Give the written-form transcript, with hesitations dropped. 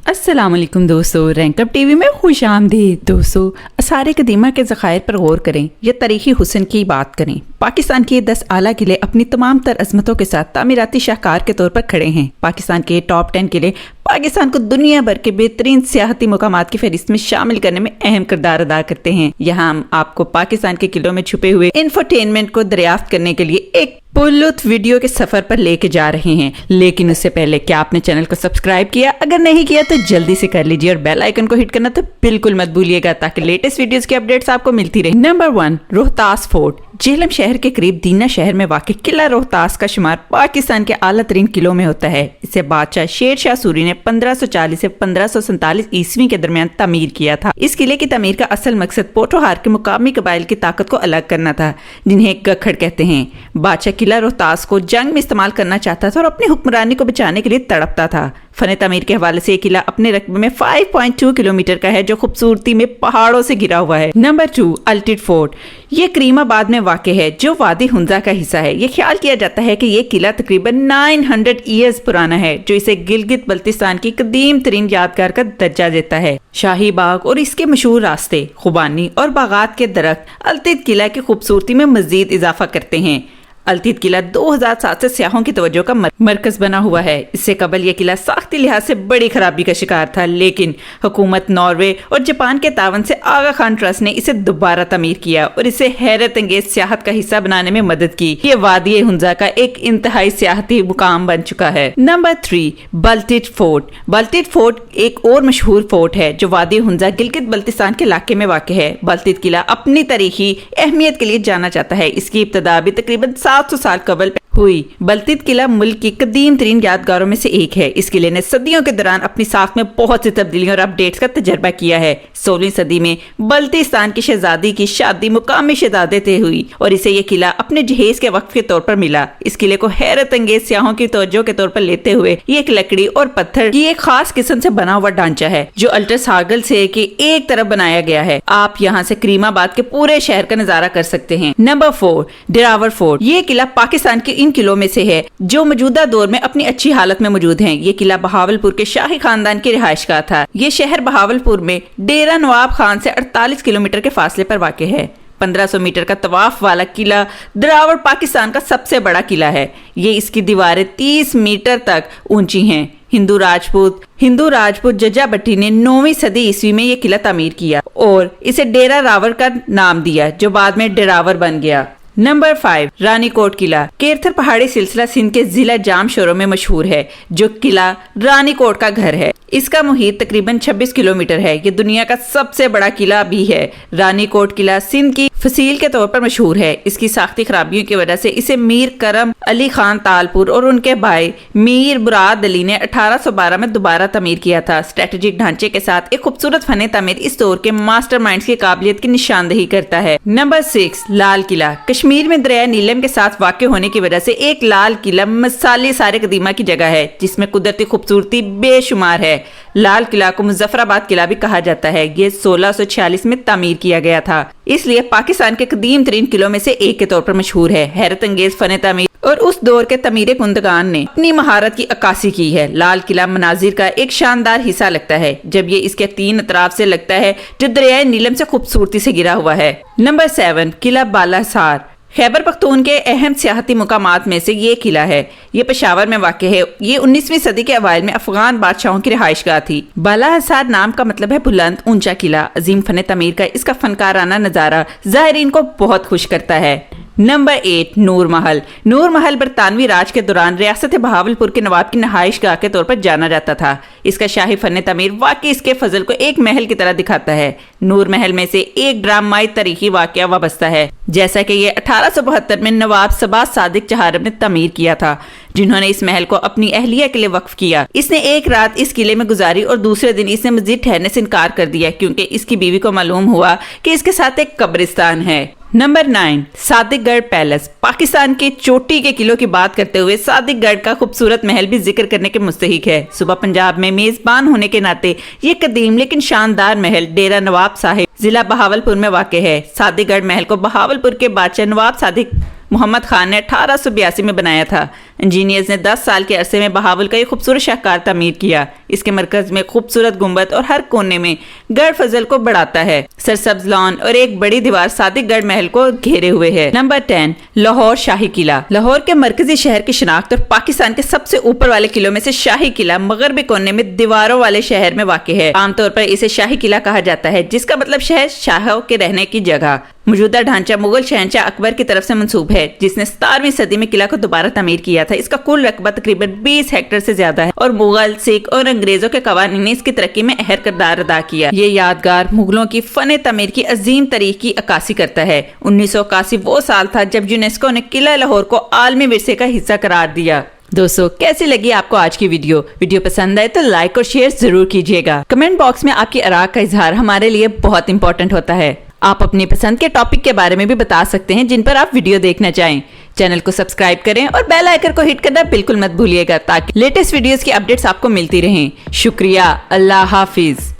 अस्सलाम वालेकुम दोस्तों, रैंकअप टीवी में खुश आमदीद। दोस्तों, आसार कदीमा के ज़खायर पर गौर करें या तारीखी हुस्न की बात करें। पाकिस्तान के 10 आला किले अपनी तमाम तर अजमतों के साथ तामीराती शाहकार के तौर पर खड़े हैं। पाकिस्तान के टॉप 10 किले पाकिस्तान को दुनिया भर के बेहतरीन सियाहती मुकामात की फहरिस्त में शामिल करने में अहम किरदार अदा करते हैं। यहाँ हम आपको पाकिस्तान के किलों में छुपे हुए इंफोटेनमेंट को दरियाफ्त करने के लिए एक पुरलुत्फ वीडियो के सफर पर लेके जा रहे हैं। लेकिन उससे पहले क्या आपने चैनल को सब्सक्राइब किया? अगर नहीं किया तो जल्दी से कर लीजिए और बेल आइकन को हिट करना तो बिल्कुल मत भूलिएगा, ताकि लेटेस्ट वीडियोस की अपडेट्स आपको मिलती रहे। Number 1, Rohtas fort. झेलम शहर के करीब दीना शहर में वाक़ किला रोहतास का शुमार पाकिस्तान के आला तरीन किलों में होता है। इसे बादशाह शेर शाह सूरी ने 1540 से 1547 ईस्वी के दरमियान तामीर किया था। इस किले की तामीर का असल मकसद पोठोहार के मुकामी कबाइल की ताकत को अलग करना था, जिन्हें गखड़ कहते हैं। बादशाह किला रोहतास को जंग में इस्तेमाल करना चाहता था और अपनी हुक्मरानी को बचाने के लिए तड़पता था। फन तामीर के हवाले से ये किला अपने रकबे में 5.2 किलोमीटर का है, जो खूबसूरती में पहाड़ों से घिरा हुआ है। Number 2, Altit fort. ये करीमाबाद में वाक़ है, जो वादी हुंजा का हिस्सा है। ये ख्याल किया जाता है कि ये किला तकरीबन 900 ईयर्स पुराना है, जो इसे गिलगित बल्तिस्तान की कदीम तरीन यादगार का दर्जा देता है। शाही बाग और इसके मशहूर रास्ते, खुबानी और बागात के दरख्त अल्टिड किला की खूबसूरती में मजीद इजाफा करते हैं। अल्टिड किला 2007 से सियाहों की तवज्जो का मरकज बना हुआ है। इससे कबल यह किला साख्ती लिहाज से बड़ी खराबी का शिकार था, लेकिन हुकूमत नॉर्वे और जापान के तावन से आगा खान ट्रस्ट ने इसे दोबारा तमीर किया और इसे हैरत अंगेज सियाहत का हिस्सा बनाने में मदद की। ये वादी हुंजा का एक इंतहाई सियाहती मुकाम बन चुका है। Number 3, Baltit fort. Baltit fort एक और मशहूर फोर्ट है, जो वादी हुंजा गिलगित बल्तिस्तान के इलाके में वाक़ है। बल्टिड किला अपनी तारीखी अहमियत के लिए जाना जाता है। इसकी इब्तदा भी तकरीबन 700 साल कबल हुई। बल्टिड किला मुल्क की कदीम तरीन यादगारों में से एक है। इस किले ने सदियों के दौरान अपनी साख में बहुत सी तब्दीलियों और अपडेट्स का तजर्बा किया है। 16वीं सदी में बल्तिस्तान की शहजादी की शादी मुकामी शहजादे से हुई और इसे यह किला अपने जहेज के वक्त के तौर पर मिला। इस किले को हैरत अंगेज सियाहों की तवज्जो के तौर पर लेते हुए ये एक लकड़ी और पत्थर की एक खास किस्म से बना हुआ ढांचा है, जो अल्ट्रासागल से की एक तरफ बनाया गया है। आप यहाँ से करीमाबाद के पूरे शहर का नजारा कर सकते हैं। Number 4, Derawar fort. ये किला पाकिस्तान के इन किलों में से है जो मौजूदा दौर में अपनी अच्छी हालत में मौजूद हैं। ये किला बहावलपुर के शाही खानदान की रिहाइशगाह था। ये शहर बहावलपुर में डेरा नवाब खान से 48 किलोमीटर के फासले पर वाक़ है। 1500 मीटर का तवाफ वाला किला दिरावर पाकिस्तान का सबसे बड़ा किला है। ये इसकी दीवारें 30 मीटर तक ऊंची हैं। हिंदू राजपूत जजा भट्टी ने 9वीं सदी ईस्वी में ये किला तामीर किया और इसे डेरा रावर का नाम दिया, जो बाद में डेरावर बन गया। नंबर 5, रानी कोट किला। केरथर पहाड़ी सिलसिला सिंध के जिला जाम शोरों में मशहूर है, जो किला रानी कोट का घर है। इसका मुहित तकरीबन 26 किलोमीटर है। ये दुनिया का सबसे बड़ा किला भी है। रानी कोट किला सिंध की फसील के तौर पर मशहूर है। इसकी साख्ती खराबियों की वजह से इसे मीर करम अली खान तालपुर और उनके भाई मीर बुराद अली ने 1812 में दोबारा तमीर किया था। स्ट्रेटेजिक ढांचे के साथ एक खूबसूरत फन तामीर इस दौर के मास्टरमाइंड्स की काबिलियत की निशानदही करता है। नंबर 6, लाल किला। कश्मीर में दरिया नीलम के साथ वाक़ होने की वजह से एक लाल किला मिसाली सारे कदीमा की जगह है, जिसमें कुदरती खूबसूरती बेशुमार है। लाल किला को मुजफ्फराबाद किला भी कहा जाता है। ये 1646 में तामीर किया गया था, इसलिए पाकिस्तान के कदीम तरीन किलों में से एक के तौर पर मशहूर है। हैरत अंगेज फन तामीर और उस दौर के तमीर कुंदगान ने अपनी महारत की अक्कासी की है। लाल किला मनाजिर का एक शानदार हिस्सा लगता है, जब ये इसके 3 अतराफ से लगता है, जो दरियाए नीलम से खूबसूरती से घिरा हुआ है। नंबर 7, किला बालासार। खैबर पख्तून के अहम सियाहती मुकामात में से ये किला है। ये पेशावर में वाक़ है। ये 19वीं सदी के अवाइल में अफगान बादशाहों की रिहाइशगाह थी। बालाहसार नाम का मतलब है बुलंद ऊंचा किला। अजीम फन तमीर का इसका फनकाराना नजारा ज़ाहिरीन को बहुत खुश करता है। नंबर 8, नूर महल। नूर महल बरतानवी राज के दौरान रियासत बहावलपुर के नवाब की नहाइशगाह के तौर पर जाना जाता था। इसका शाही फन तमीर वाकई इसके फजल को एक महल की तरह दिखाता है। नूर महल में से एक ड्रामाई तारीखी वाकया वाबस्ता है, जैसा कि ये 1872 में नवाब सबाज सादिक चहारम ने तमीर किया था, जिन्होंने इस महल को अपनी अहलिया के लिए वक्फ किया। इसने एक रात इस किले में गुजारी और दूसरे दिन इसने मस्जिद ठहरने से इनकार कर दिया, क्योंकि इसकी बीवी को मालूम हुआ कि इसके साथ एक कब्रिस्तान है। Number 9, सादिकगढ़ palace. पाकिस्तान के चोटी के किलों की बात करते हुए सादिकगढ़ का खूबसूरत महल भी जिक्र करने के मुस्तहिक है। सूबा पंजाब में मेजबान होने के नाते ये कदीम लेकिन शानदार महल डेरा नवाब साहिब जिला बहावलपुर में वाक़ है। सादिकगढ़ महल को बहावलपुर के बादशाह नवाब सादिक मोहम्मद खान ने 1882 में बनाया था। انجینئرز نے 10 سال کے عرصے میں بہاول کا یہ خوبصورت شاہکار تعمیر کیا۔ اس کے مرکز میں خوبصورت گنبد اور ہر کونے میں گڑھ فضل کو بڑھاتا ہے۔ سرسبز لان اور ایک بڑی دیوار صادق گڑھ محل کو گھیرے ہوئے ہے۔ نمبر 10، لاہور شاہی قلعہ۔ لاہور کے مرکزی شہر کی شناخت اور پاکستان کے سب سے اوپر والے قلعوں میں سے شاہی قلعہ مغربی کونے میں دیواروں والے شہر میں واقع ہے۔ عام طور پر اسے شاہی قلعہ کہا جاتا ہے، جس کا مطلب شہر شاہوں کے رہنے کی جگہ۔ موجودہ ڈھانچہ مغل شہنشاہ اکبر کی طرف سے منسوب ہے، جس نے 17ویں صدی میں قلعہ کو دوبارہ تعمیر کیا تھا۔ اس کا کل رقبہ تقریباً 20 ہیکٹر سے زیادہ ہے اور مغل، سکھ اور انگریزوں کے قوانین نے اس کی ترقی میں اہم کردار ادا کیا۔ یہ یادگار مغلوں کی فن تعمیر کی عظیم تاریخ کی عکاسی کرتا ہے۔ 1981 وہ سال تھا جب یونیسکو نے قلعہ لاہور کو عالمی ورثے کا حصہ قرار دیا۔ دوستو، کیسی لگی آپ کو آج کی ویڈیو پسند آئے تو لائک اور شیئر ضرور کیجیے گا۔ کمنٹ باکس میں آپ کی آراء کا اظہار ہمارے لیے بہت امپورٹنٹ ہوتا ہے۔ آپ اپنی پسند کے ٹاپک کے بارے میں بھی بتا سکتے ہیں جن پر آپ ویڈیو دیکھنا چاہیں۔ چینل کو سبسکرائب کریں اور بیل آئیکن کو ہٹ کرنا بالکل مت بھولیے گا تاکہ لیٹسٹ ویڈیوز کی اپڈیٹس آپ کو ملتی رہیں۔ شکریہ، اللہ حافظ۔